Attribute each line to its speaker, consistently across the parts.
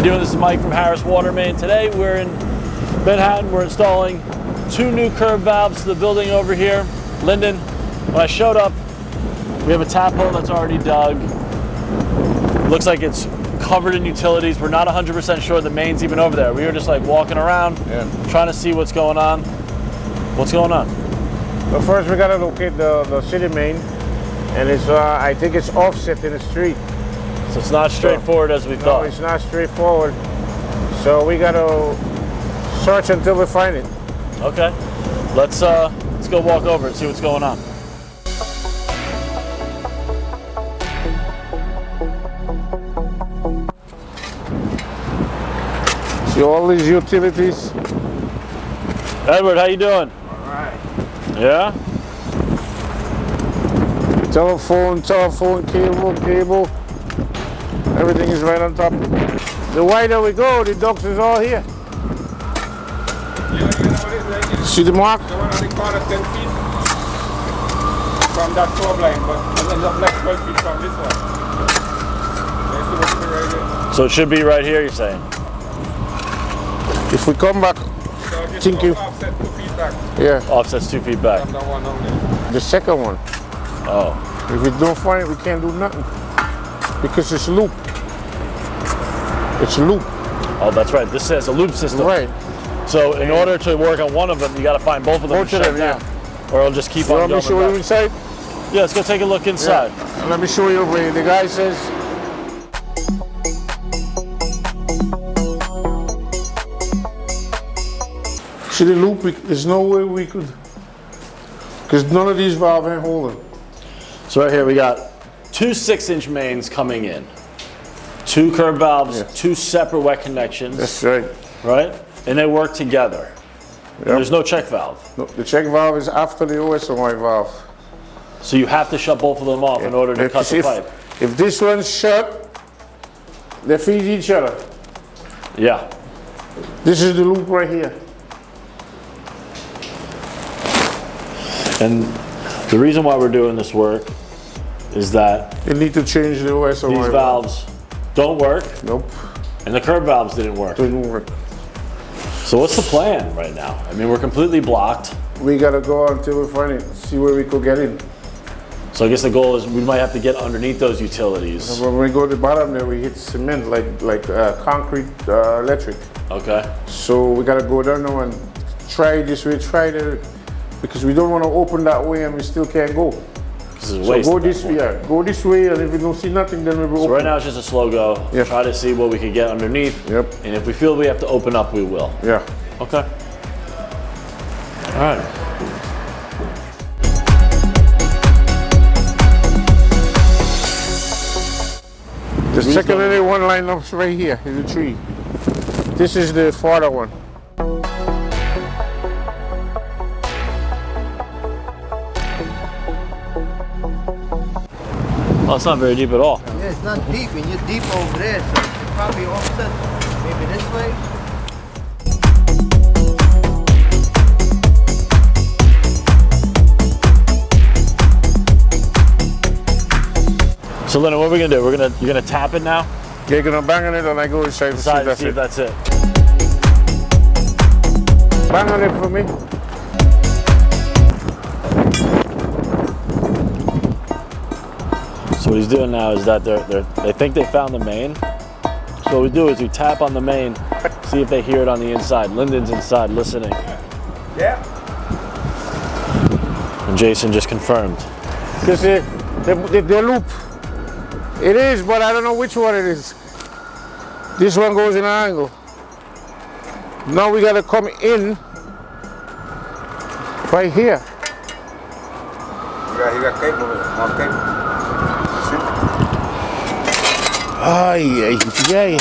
Speaker 1: you doing? This is Mike from Harris Water Main. Today we're in Manhattan. We're installing 2 new curb valves to the building over here. Lyndon, when I showed up, we have a tap hole that's already dug. Looks like it's covered in utilities. We're not 100% sure the main's even over there. We were just like walking around, trying to see what's going on. What's going on?
Speaker 2: Well, first we gotta locate the city main, and it's I think it's offset in the street.
Speaker 1: So it's not straightforward as we thought.
Speaker 2: No, it's not straightforward. So we gotta search until we find it.
Speaker 1: Okay. Let's go walk over and see what's going on.
Speaker 2: See all these utilities?
Speaker 1: Edward, how you doing?
Speaker 2: All right.
Speaker 1: Yeah?
Speaker 2: Telephone, cable. Everything is right on top. The wider we go, the ducts is all here. See the mark?
Speaker 3: The one on the corner 10 feet from that floor line, but it ends up like 12 feet from this one. Right here.
Speaker 1: So it should be right here, you're saying?
Speaker 2: If we come back,
Speaker 3: So just
Speaker 2: thinking,
Speaker 3: offset 2 feet back
Speaker 2: yeah,
Speaker 1: Offset's 2 feet back.
Speaker 3: from that one only.
Speaker 2: the second one.
Speaker 1: Oh.
Speaker 2: If we don't find it, we can't do nothing because it's a loop. It's a loop.
Speaker 1: Oh, that's right. This says a loop system.
Speaker 2: Right.
Speaker 1: So in order to work on one of them, you got to find both of them.
Speaker 2: Both of them, yeah.
Speaker 1: Or it'll just keep
Speaker 2: You
Speaker 1: on
Speaker 2: want me
Speaker 1: going
Speaker 2: to show you
Speaker 1: back.
Speaker 2: inside?
Speaker 1: Yeah, let's go take a look inside.
Speaker 2: Yeah. Let me show you where the guy says. See the loop? There's no way we could, because none of these valves ain't holding.
Speaker 1: So right here we got 2 6-inch mains coming in. 2 curb valves,
Speaker 2: Yeah.
Speaker 1: 2 separate wet connections.
Speaker 2: That's right.
Speaker 1: Right? And they work together.
Speaker 2: Yep.
Speaker 1: There's no check valve.
Speaker 2: No, the check valve is after the OSOI valve.
Speaker 1: So you have to shut both of them off in order to cut the pipe.
Speaker 2: If this one's shut, they feed each other.
Speaker 1: Yeah.
Speaker 2: This is the loop right here.
Speaker 1: And the reason why we're doing this work is that
Speaker 2: You need to change the OSOI
Speaker 1: these valves don't work
Speaker 2: Nope,
Speaker 1: and the curb valves didn't work.
Speaker 2: didn't work.
Speaker 1: So what's the plan right now? I mean, we're completely blocked.
Speaker 2: We gotta go until we find it, see where we could get in.
Speaker 1: So I guess the goal is we might have to get underneath those utilities.
Speaker 2: When we go to the bottom there, we hit cement like concrete electric.
Speaker 1: Okay.
Speaker 2: So we gotta go down now and try this way, try that, because we don't want to open that way and we still can't go.
Speaker 1: This is a
Speaker 2: So
Speaker 1: waste
Speaker 2: go
Speaker 1: at that
Speaker 2: this
Speaker 1: point.
Speaker 2: way, yeah. Go this way, and if we don't see nothing, then we will
Speaker 1: So
Speaker 2: open.
Speaker 1: right now it's just a slow go.
Speaker 2: Yeah.
Speaker 1: Try to see what we can get underneath.
Speaker 2: Yep.
Speaker 1: And if we feel we have to open up, we will.
Speaker 2: Yeah.
Speaker 1: Okay. All right.
Speaker 2: The secondary one line up right here in the tree. This is the farther one.
Speaker 1: Oh, it's not very deep at all.
Speaker 4: Yeah, it's not deep, and you're deep over there, so it's probably offset maybe this way.
Speaker 1: So Lennon, what are we gonna do? You're gonna tap it now?
Speaker 2: You're gonna bang on it and I go inside to see
Speaker 1: Decide to
Speaker 2: that's
Speaker 1: see if
Speaker 2: it.
Speaker 1: that's it.
Speaker 2: Bang on it for me.
Speaker 1: So what he's doing now is that they think they found the main. So what we do is we tap on the main, see if they hear it on the inside. Lyndon's inside listening.
Speaker 3: Yeah.
Speaker 1: And Jason just confirmed.
Speaker 2: Because the loop. It is, but I don't know which one it is. This one goes in an angle. Now we gotta come in right here.
Speaker 3: You got cable with it. More cable.
Speaker 2: Ay, ay, ay.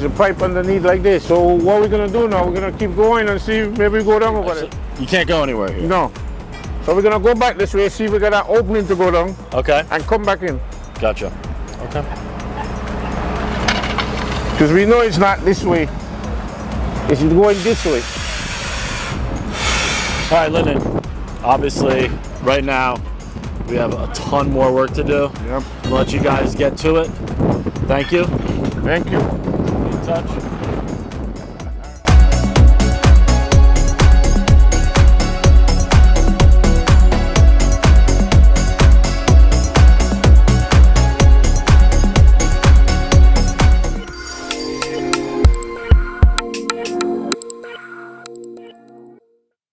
Speaker 2: There's a pipe underneath like this. So what we're gonna do now, we're gonna keep going and see if maybe we go down over there.
Speaker 1: You can't go anywhere here.
Speaker 2: No. So we're gonna go back this way, see if we got an opening to go down
Speaker 1: Okay.
Speaker 2: and come back in.
Speaker 1: Gotcha. Okay.
Speaker 2: Because we know it's not this way. It's going this way.
Speaker 1: All right, Lyndon. Obviously, right now, we have a ton more work to do.
Speaker 2: Yep.
Speaker 1: I'll let you guys get to it. Thank you.
Speaker 2: Thank you.
Speaker 1: Be in touch.